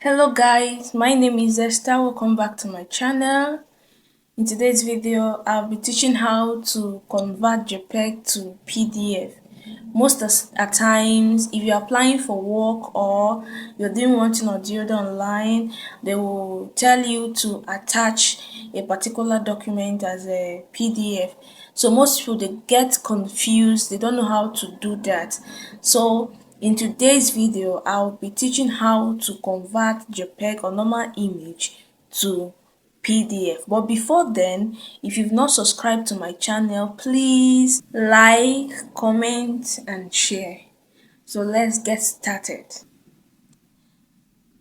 Hello guys, my name is Esther. Welcome back to my channel. In today's video, I'll be teaching how to convert JPEG to PDF. Most at times, if you're applying for work or you're doing one thing or the other online, they will tell you to attach a particular document as a PDF. So most people, they get confused, they don't know how to do that. So in today's video, I'll be teaching how to convert JPEG or normal image to PDF. But before then, if you've not subscribed to my channel, please like, comment and share. So let's get started.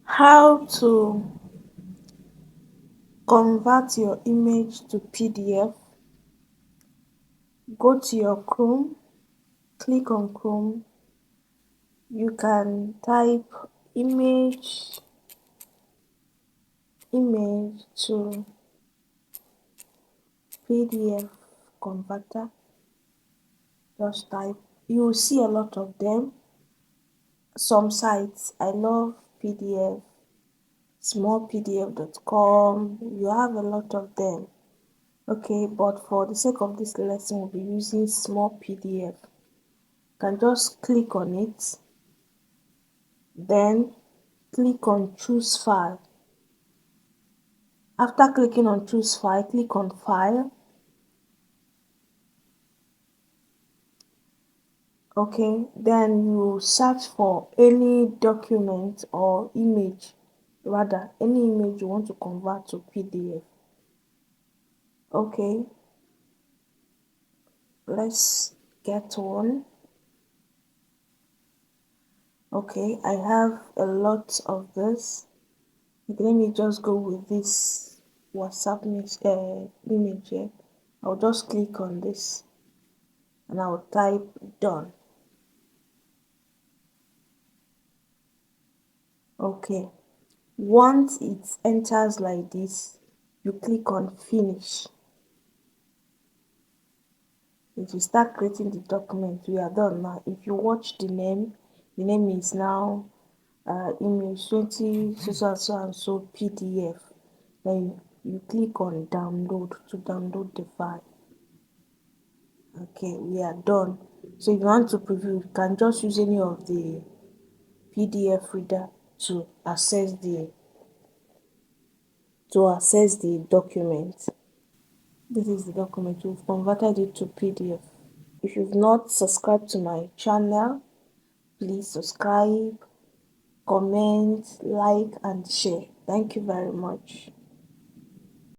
How to convert your image to PDF. Go to your Chrome, click on Chrome. You can type image to PDF converter. Just type. You will see a lot of them. Some sites, I love PDF, smallpdf.com, you have a lot of them. Okay, but for the sake of this lesson, we'll be using small PDF. You can just click on it, then click on choose file. After clicking on choose file, click on file. Okay, then you search for any document or image, rather any image you want to convert to PDF. Okay, let's get one. Okay, I have a lot of this. Let me just go with this WhatsApp image here. I'll just click on this and I'll type done. Okay, once it enters like this, you click on finish. If you start creating the document, we are done now. If you watch the name is now image 20 so and so PDF. Then you click on download to download the file. Okay, we are done. So if you want to preview, you can just use any of the PDF reader to access the document. This is the document. We've converted it to PDF. If you've not subscribed to my channel, please subscribe, comment, like and share. Thank you very much.